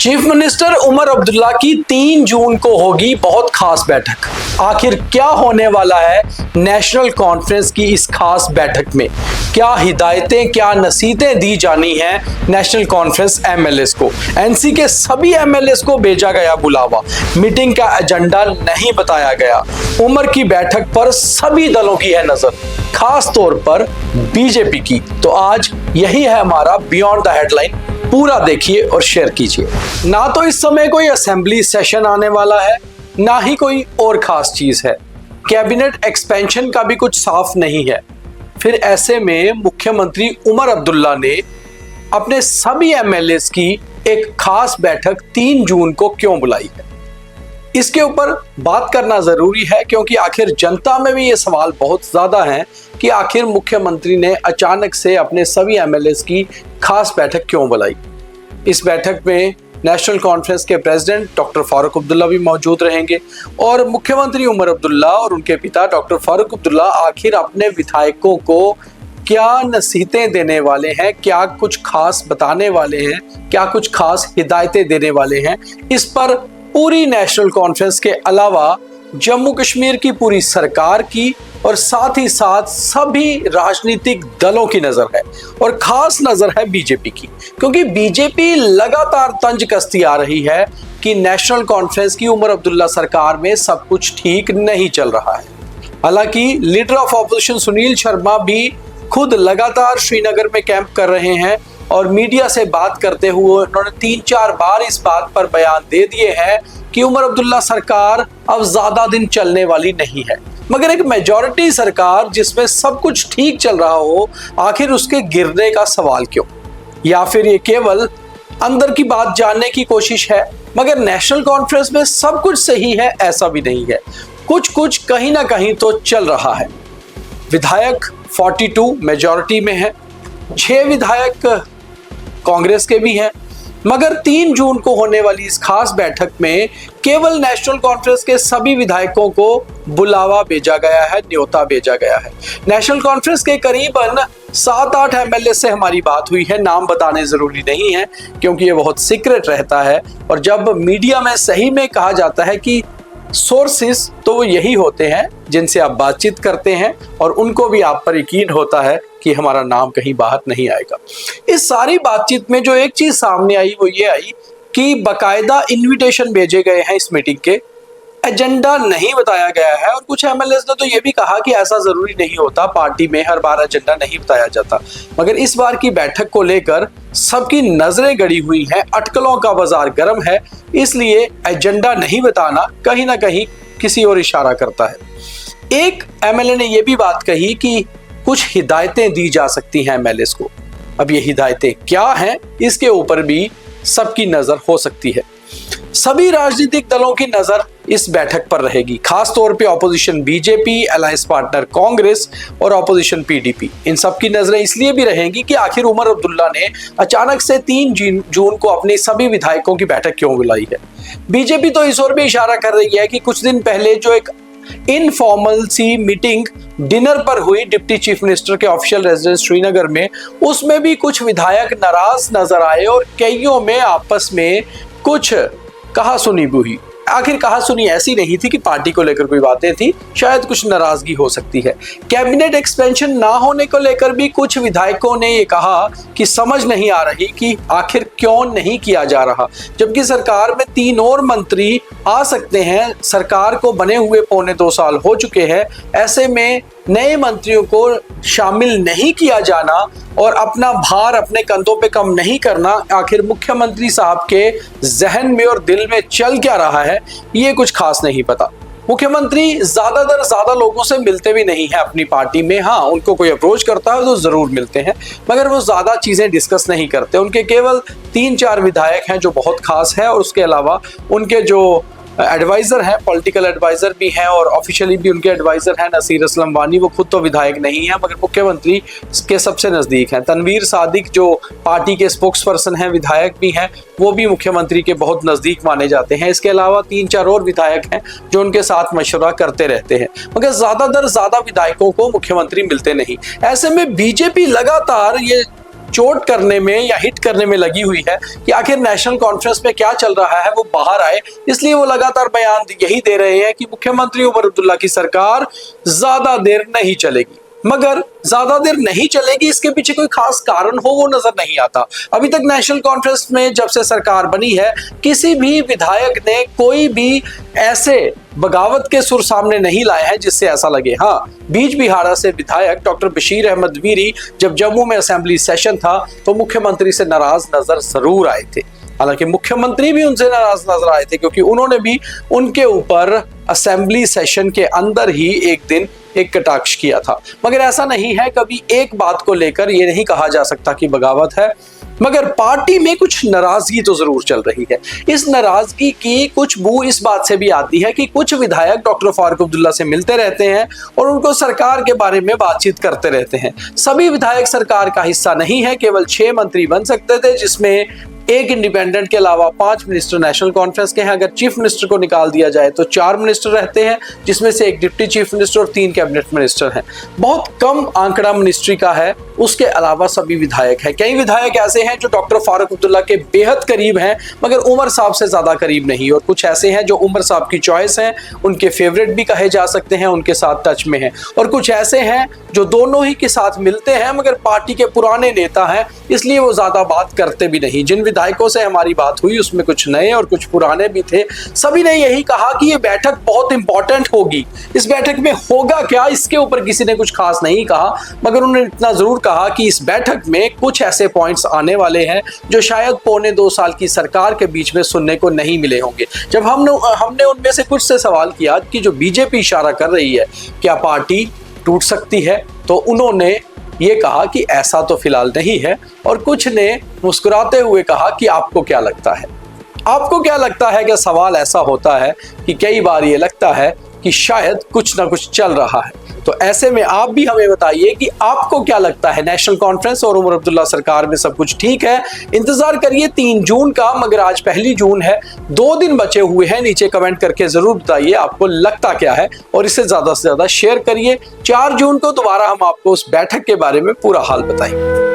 Chief minister Omar Abdullah की 3 जून को होगी बहुत खास बैठक। आखिर क्या होने वाला है नेशनल कॉन्फ्रेंस की इस खास बैठक में? क्या हिदायतें, क्या नसीहतें दी जानी हैं नेशनल कॉन्फ्रेंस एमएलएस को? एनसी के सभी एमएलएस को भेजा गया बुलावा, मीटिंग का एजेंडा नहीं बताया गया। उमर की बैठक पर सभी दलों की है नजर, खास तौर पर बीजेपी की। तो आज यही है हमारा बियॉन्ड द हेडलाइन, पूरा देखिए और शेयर कीजिए। ना तो इस समय कोई असेंबली सेशन आने वाला है, ना ही कोई और खास चीज है। कैबिनेट एक्सपेंशन का भी कुछ साफ नहीं है। फिर ऐसे में मुख्यमंत्री उमर अब्दुल्ला ने अपने सभी एमएलएस की एक खास बैठक 3 जून को क्यों बुलाई है, इसके ऊपर बात करना जरूरी है, क्योंकि आखिर जनता में भी ये सवाल बहुत ज्यादा है कि आखिर मुख्यमंत्री ने अचानक से अपने सभी एमएलएस की खास बैठक क्यों बुलाई। इस बैठक में नेशनल कॉन्फ्रेंस के प्रेसिडेंट डॉक्टर फारूक अब्दुल्ला भी मौजूद रहेंगे और मुख्यमंत्री उमर अब्दुल्ला और उनके पिता डॉक्टर फारूक अब्दुल्ला आखिर अपने विधायकों को क्या नसीहतें देने वाले हैं, क्या कुछ खास बताने वाले हैं, क्या कुछ खास हिदायतें देने वाले हैं, इस पर पूरी नेशनल कॉन्फ्रेंस के अलावा जम्मू कश्मीर की पूरी सरकार की और साथ ही साथ सभी राजनीतिक दलों की नजर है और खास नजर है बीजेपी की, क्योंकि बीजेपी लगातार तंज कसती आ रही है कि नेशनल कॉन्फ्रेंस की उमर अब्दुल्ला सरकार में सब कुछ ठीक नहीं चल रहा है। हालांकि leader of opposition Sunil Sharma भी खुद लगातार श्रीनगर में कैंप कर रहे हैं और मीडिया से बात करते हुए उन्होंने 3-4 बार इस बात पर बयान दे दिए हैं कि उमर अब्दुल्ला सरकार अब ज्यादा दिन चलने वाली नहीं है। मगर एक मेजॉरिटी सरकार जिसमें सब कुछ ठीक चल रहा हो, आखिर उसके गिरने का सवाल क्यों? या फिर ये केवल अंदर की बात जानने की कोशिश है? मगर नेशनल कॉन्फ्रेंस में सब कुछ सही है ऐसा भी नहीं है, कुछ कहीं ना कहीं तो चल रहा है। विधायक 42 मेजॉरिटी में है, 6 विधायक कांग्रेस के भी हैं, मगर 3 जून को होने वाली इस खास बैठक में केवल नेशनल कॉन्फ्रेंस के सभी विधायकों को बुलावा भेजा गया है, न्योता भेजा गया है। नेशनल कॉन्फ्रेंस के करीबन 7-8 एमएलए से हमारी बात हुई है, नाम बताने जरूरी नहीं है क्योंकि ये बहुत सीक्रेट रहता है और जब मीडिया में सही में कहा जाता है कि सोर्सेस, तो वो यही होते हैं जिनसे आप बातचीत करते हैं और उनको भी आप पर यकीन होता है कि हमारा नाम कहीं बाहर नहीं आएगा। इस सारी बातचीत में जो एक चीज सामने आई वो ये आई कि बकायदा इनविटेशन भेजे गए हैं, इस मीटिंग के एजेंडा नहीं बताया गया है और कुछ एमएलएस ने तो ये भी कहा कि ऐसा जरूरी नहीं होता, पार्टी में हर बार एजेंडा नहीं बताया जाता। मगर इस बार की बैठक को लेकर सबकी नजरें गड़ी हुई हैं, अटकलों का बाजार गर्म है, इसलिए एजेंडा नहीं बताना कहीं ना कहीं किसी और इशारा करता है। एक एमएलए ने यह भी बात कही कि कुछ हिदायतें दी जा सकती हैं एमएलएस को। अब ये हिदायतें क्या हैं, इसके ऊपर भी सबकी नजर हो सकती है। सभी राजनीतिक दलों की नजर इस बैठक पर रहेगी, खास तौर पे opposition BJP, alliance partner Congress और ऑपोजिशन पीडीपी। इन सब की नजरें इसलिए भी रहेंगी कि आखिर उमर अब्दुल्ला ने अचानक से 3 जून को अपनी सभी विधायकों की बैठक क्यों बुलाई है। बीजेपी तो इस ओर भी इशारा कर रही है कि कुछ दिन पहले जो एक इनफॉर्मल सी मीटिंग डिनर पर हुई डिप्टी चीफ मिनिस्टर के ऑफिशियल रेजिडेंस श्रीनगर में, उसमें भी कुछ विधायक नाराज नजर आए और कईयों में आपस में कुछ कहा सुनी भी हुई। आखिर कहा सुनी ऐसी नहीं थी कि पार्टी को लेकर कोई बातें थी, शायद कुछ नाराजगी हो सकती है। कैबिनेट एक्सपेंशन ना होने को लेकर भी कुछ विधायकों ने ये कहा कि समझ नहीं आ रही कि आखिर क्यों नहीं किया जा रहा, जबकि सरकार में 3 और मंत्री आ सकते हैं। सरकार को बने हुए 1.25 साल हो चुके हैं, ऐसे में नए मंत्रियों को शामिल नहीं किया जाना और अपना भार अपने कंधों पे कम नहीं करना, आखिर मुख्यमंत्री साहब के जहन में और दिल में चल क्या रहा है ये कुछ खास नहीं पता। मुख्यमंत्री ज्यादा लोगों से मिलते भी नहीं है अपनी पार्टी में। हाँ, उनको कोई अप्रोच करता है तो जरूर मिलते हैं, मगर वो ज्यादा चीजें डिस्कस नहीं करते। उनके केवल 3-4 विधायक हैं जो बहुत खास है और उसके अलावा उनके जो एडवाइजर हैं, पॉलिटिकल एडवाइजर भी हैं और ऑफिशियली भी उनके एडवाइजर हैं नसीर असलम वानी। वो खुद तो विधायक नहीं है मगर मुख्यमंत्री के सबसे नजदीक हैं। तनवीर सादिक जो पार्टी के स्पोक्स पर्सन हैं, विधायक भी हैं, वो भी मुख्यमंत्री के बहुत नजदीक माने जाते हैं। इसके अलावा 3-4 और विधायक हैं जो उनके साथ मशवरा करते रहते हैं, मगर ज्यादा विधायकों को मुख्यमंत्री मिलते नहीं। ऐसे में बीजेपी लगातार ये चोट करने में या हिट करने में लगी हुई है कि आखिर नेशनल कॉन्फ्रेंस में क्या चल रहा है वो बाहर आए। इसलिए वो लगातार बयान यही दे रहे हैं कि मुख्यमंत्री उमर अब्दुल्ला की सरकार ज्यादा देर नहीं चलेगी। मगर ज्यादा देर नहीं चलेगी इसके पीछे कोई खास कारण हो वो नजर नहीं आता। अभी तक नेशनल कॉन्फ्रेंस में जब से सरकार बनी है किसी भी विधायक ने कोई भी ऐसे बगावत के सुर सामने नहीं लाए हैं जिससे ऐसा लगे। हाँ, बीज बिहाड़ा से विधायक डॉक्टर बशीर अहमद वीरी जब जम्मू में असेंबली सेशन था तो मुख्यमंत्री से नाराज नजर जरूर आए थे। हालांकि मुख्यमंत्री भी उनसे नाराज नजर आए थे क्योंकि उन्होंने भी उनके ऊपर असेंबली सेशन के अंदर ही एक दिन एक कटाक्ष किया था। मगर ऐसा नहीं है, कभी एक बात को लेकर ये नहीं कहा जा सकता कि बगावत है, मगर पार्टी में कुछ नाराजगी तो जरूर चल रही है। इस नाराजगी की कुछ बू इस बात से भी आती है कि कुछ विधायक डॉक्टर फारूक अब्दुल्ला से मिलते रहते हैं और उनको सरकार के बारे में बातचीत करते रहते हैं। सभी विधायक सरकार का हिस्सा नहीं है, केवल 6 मंत्री बन सकते थे जिसमें एक इंडिपेंडेंट के अलावा 5 मिनिस्टर नेशनल कॉन्फ्रेंस के हैं। अगर चीफ मिनिस्टर को निकाल दिया जाए तो 4 मिनिस्टर रहते हैं जिसमें से एक डिप्टी चीफ मिनिस्टर और 3 कैबिनेट मिनिस्टर हैं। बहुत कम आंकड़ा मिनिस्ट्री का है, उसके अलावा सभी विधायक हैं। कई विधायक ऐसे हैं जो डॉक्टर फारूक अब्दुल्ला के बेहद करीब हैं मगर उमर साहब से ज्यादा करीब नहीं, और कुछ ऐसे हैं जो उमर साहब की चॉइस हैं, उनके फेवरेट भी कहे जा सकते हैं, उनके साथ टच में हैं, और कुछ ऐसे हैं जो दोनों ही के साथ मिलते हैं मगर पार्टी के पुराने नेता हैं इसलिए वो ज्यादा बात करते भी नहीं। जिन विधायकों से हमारी बात हुई उसमें कुछ नए और कुछ पुराने भी थे। सभी ने यही कहा कि ये बैठक बहुत इंपॉर्टेंट होगी। इस बैठक में होगा क्या इसके ऊपर किसी ने कुछ खास नहीं कहा, मगर उन्होंने इतना जरूर कहा कि इस बैठक में कुछ ऐसे पॉइंट्स आने वाले हैं जो शायद पौने 2 साल की सरकार के बीच में सुनने को नहीं मिले होंगे। जब हमने उनमें से कुछ से सवाल किया कि जो बीजेपी इशारा कर रही है क्या पार्टी टूट सकती है, तो उन्होंने ये कहा कि ऐसा तो फिलहाल नहीं है, और कुछ ने मुस्कुराते हुए कहा कि आपको क्या लगता है। आपको क्या लगता है कि सवाल ऐसा होता है कि कई बार ये लगता है कि शायद कुछ ना कुछ चल रहा है। तो ऐसे में आप भी हमें बताइए कि आपको क्या लगता है, नेशनल कॉन्फ्रेंस और उमर अब्दुल्ला सरकार में सब कुछ ठीक है? इंतजार करिए 3 जून का, मगर आज 1 जून है, 2 दिन बचे हुए हैं। नीचे कमेंट करके जरूर बताइए आपको लगता क्या है और इसे ज्यादा से ज्यादा शेयर करिए। 4 जून को दोबारा हम आपको उस बैठक के बारे में पूरा हाल बताएंगे।